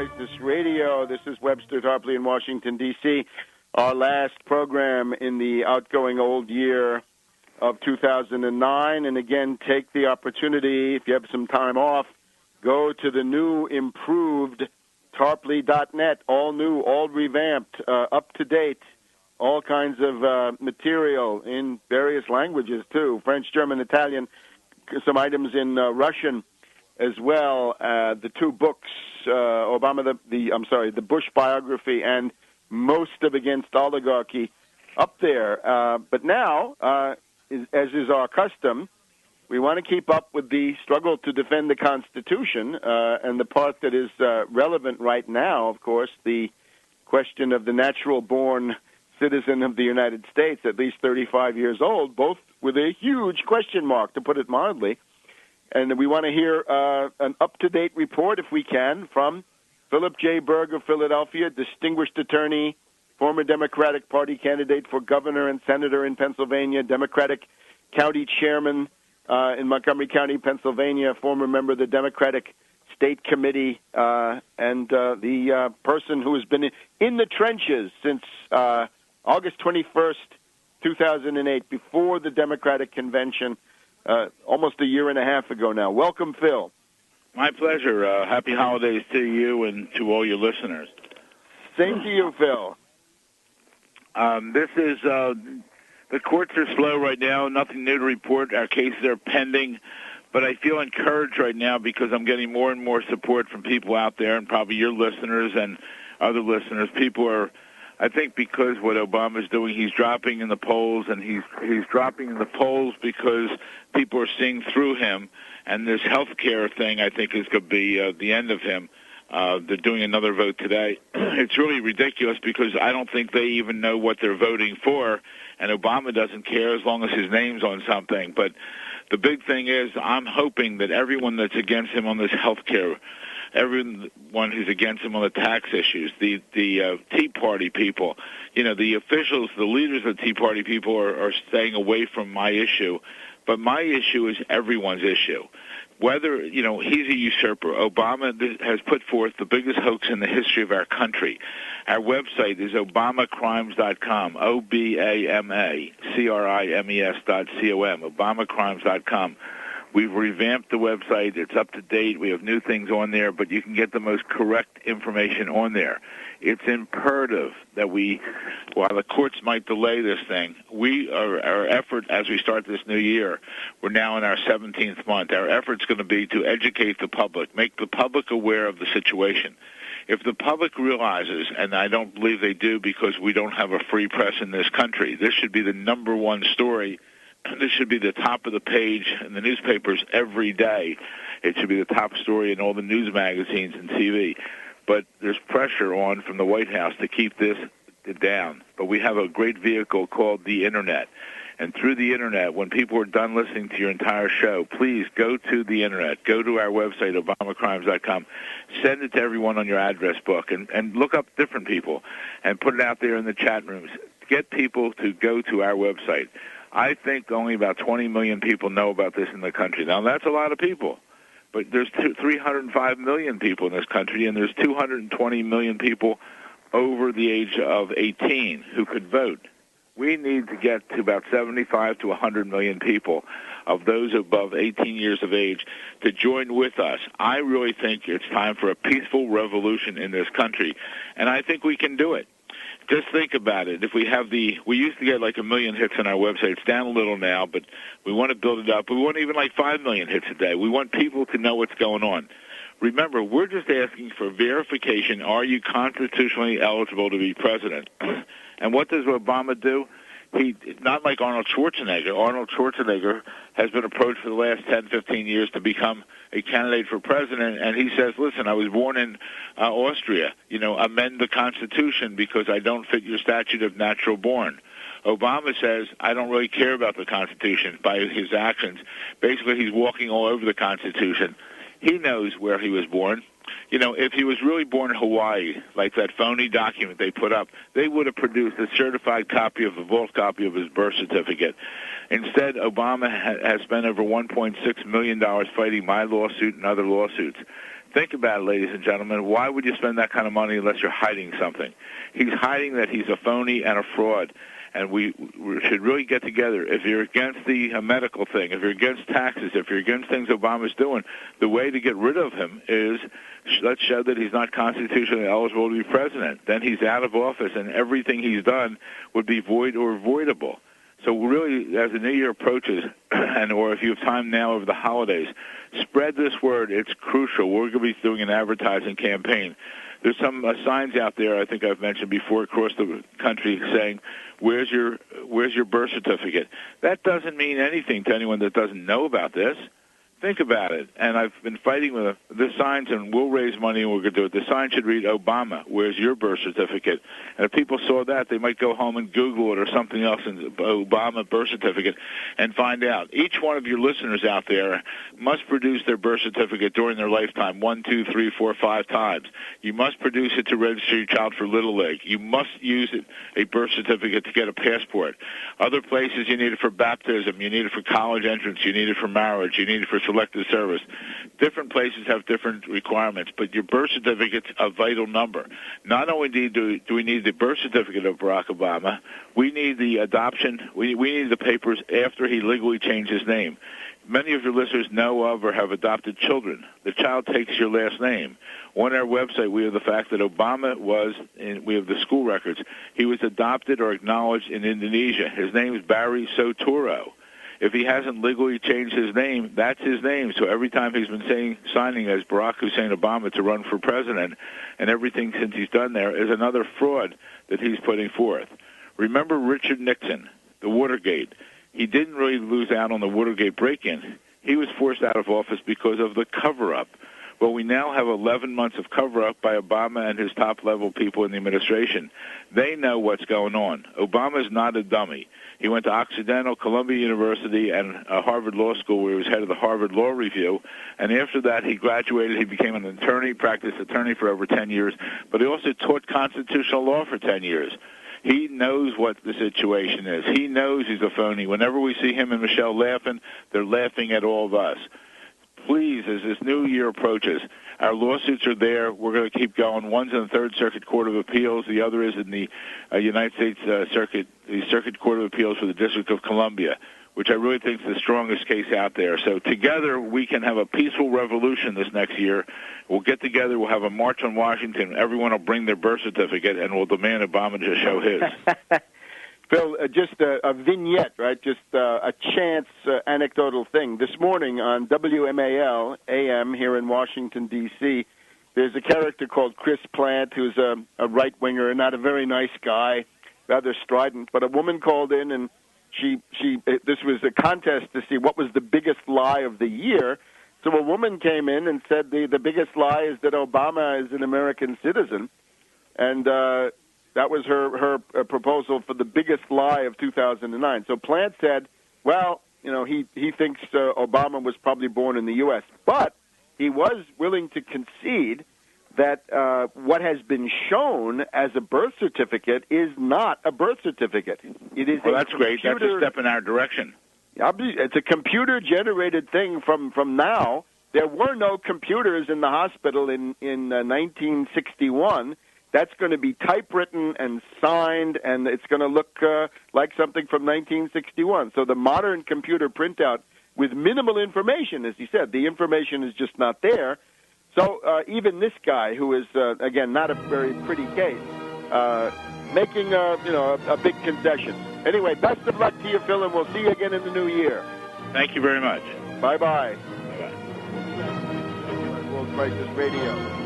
Crisis Radio. This is Webster Tarpley in Washington, D.C. Our last program in the outgoing old year of 2009. And again, take the opportunity, if you have some time off, go to the new, improved Tarpley.net, all new, all revamped, up to date, all kinds of material in various languages, too, French, German, Italian, some items in Russian as well. The two books, the Bush biography and most of Against Oligarchy, up there. But now, as is our custom, we want to keep up with the struggle to defend the Constitution, and the part that is relevant right now, of course, the question of the natural-born citizen of the United States, at least 35 years old, both with a huge question mark, to put it mildly. And we want to hear an up-to-date report, if we can, from Philip J. Berg of Philadelphia, distinguished attorney, former Democratic Party candidate for governor and senator in Pennsylvania, Democratic county chairman in Montgomery County, Pennsylvania, former member of the Democratic State Committee, and the person who has been in the trenches since August 21st, 2008, before the Democratic Convention, almost a year and a half ago now. Welcome, Phil. My pleasure. Happy holidays to you and to all your listeners. Same to you, Phil. This is, the courts are slow right now. Nothing new to report. Our cases are pending. But I feel encouraged right now because I'm getting more and more support from people out there, and probably your listeners and other listeners. People are, I think, because what Obama's doing, he's dropping in the polls, and he's dropping in the polls because people are seeing through him. And this health care thing, I think, is going to be the end of him. They're doing another vote today. It's really ridiculous because I don't think they even know what they're voting for, and Obama doesn't care as long as his name's on something. But the big thing is I'm hoping that everyone that's against him on this health care, everyone who's against him on the tax issues, the Tea Party people, the officials, the leaders of the Tea Party people are staying away from my issue. But my issue is everyone's issue. Whether, he's a usurper. Obama has put forth the biggest hoax in the history of our country. Our website is obamacrimes.com, OBAMACRIMES.com, obamacrimes.com. We've revamped the website. It's up to date. We have new things on there, but you can get the most correct information on there. It's imperative that while the courts might delay this thing, our effort as we start this new year, we're now in our 17th month, our effort's going to be to educate the public, make the public aware of the situation. If the public realizes, and I don't believe they do because we don't have a free press in this country, this should be the number one story. This should be the top of the page in the newspapers every day. It should be the top story in all the news magazines and TV. But there's pressure on from the White House to keep this down. But we have a great vehicle called the Internet. And through the Internet, when people are done listening to your entire show, please go to the Internet. Go to our website, obamacrimes.com. Send it to everyone on your address book and look up different people and put it out there in the chat rooms. Get people to go to our website. I think only about 20 million people know about this in the country. Now, that's a lot of people. But there's 305 million people in this country, and there's 220 million people over the age of 18 who could vote. We need to get to about 75 to 100 million people of those above 18 years of age to join with us. I really think it's time for a peaceful revolution in this country, and I think we can do it. Just think about it. If we used to get like 1 million hits on our website. It's down a little now, but we want to build it up. We want even like 5 million hits a day. We want people to know what's going on. Remember, we're just asking for verification. Are you constitutionally eligible to be president? And what does Obama do? Not like Arnold Schwarzenegger. Arnold Schwarzenegger has been approached for the last 10, 15 years to become a candidate for president, and he says, listen, I was born in Austria. Amend the Constitution because I don't fit your statute of natural born. Obama says, I don't really care about the Constitution by his actions. Basically, he's walking all over the Constitution. He knows where he was born. If he was really born in Hawaii, like that phony document they put up, they would have produced a certified copy of the vault copy of his birth certificate. Instead, Obama has spent over $1.6 million fighting my lawsuit and other lawsuits Think about it, ladies and gentlemen. Why would you spend that kind of money unless you're hiding something? He's hiding that he's a phony and a fraud. And we should really get together. If you're against the medical thing, if you're against taxes, if you're against things Obama's doing, the way to get rid of him is let's show that he's not constitutionally eligible to be president. Then he's out of office, and everything he's done would be void or voidable. So really, as the new year approaches, or if you have time now over the holidays, spread this word. It's crucial. We're going to be doing an advertising campaign. There's some signs out there, I think I've mentioned before, across the country saying, where's your birth certificate? That doesn't mean anything to anyone that doesn't know about this. Think about it. And I've been fighting with the signs, and we'll raise money and we're going to do it. The sign should read, Obama, where's your birth certificate? And if people saw that, they might go home and Google it or something else, and Obama birth certificate, and find out. Each one of your listeners out there must produce their birth certificate during their lifetime 1, 2, 3, 4, 5 times. You must produce it to register your child for Little League. You must use a birth certificate to get a passport. Other places, you need it for baptism. You need it for college entrance. You need it for marriage. You need it for selective service. Different places have different requirements, but your birth certificate's a vital number. Not only do we need the birth certificate of Barack Obama, we need the adoption, we need the papers after he legally changed his name. Many of your listeners know of or have adopted children. The child takes your last name. On our website, we have the fact that Obama we have the school records. He was adopted or acknowledged in Indonesia. His name is Barry Soturo. If he hasn't legally changed his name, that's his name. So every time he's been signing as Barack Hussein Obama to run for president, and everything since he's done there is another fraud that he's putting forth. Remember Richard Nixon, the Watergate. He didn't really lose out on the Watergate break-in. He was forced out of office because of the cover-up. Well, we now have 11 months of cover-up by Obama and his top-level people in the administration. They know what's going on. Obama's not a dummy. He went to Occidental, Columbia University, and Harvard Law School, where he was head of the Harvard Law Review. And after that, he graduated. He became an attorney, practiced attorney for over 10 years. But he also taught constitutional law for 10 years. He knows what the situation is. He knows he's a phony. Whenever we see him and Michelle laughing, they're laughing at all of us. Please, as this new year approaches, our lawsuits are there. We're going to keep going. One's in the Third Circuit Court of Appeals. The other is in the United States Circuit Court of Appeals for the District of Columbia, which I really think is the strongest case out there. So together we can have a peaceful revolution this next year. We'll get together. We'll have a march on Washington. Everyone will bring their birth certificate, and we'll demand Obama to show his. Phil, just a vignette, right? Just a chance anecdotal thing. This morning on WMAL AM here in Washington, D.C., there's a character called Chris Plant, who's a right-winger, not a very nice guy, rather strident. But a woman called in, and this was a contest to see what was the biggest lie of the year. So a woman came in and said the biggest lie is that Obama is an American citizen. And that was her proposal for the biggest lie of 2009. So Plant said, well, he thinks Obama was probably born in the U.S., but he was willing to concede that what has been shown as a birth certificate is not a birth certificate. It is. Well, that's great. That's a step in our direction. It's a computer-generated thing from now. There were no computers in the hospital in 1961. That's going to be typewritten and signed, and it's going to look like something from 1961. So the modern computer printout with minimal information, as he said, the information is just not there. So even this guy, who is, again, not a very pretty case, making a big concession. Anyway, best of luck to you, Phil, and we'll see you again in the new year. Thank you very much. Bye-bye. Bye-bye. World Crisis Radio.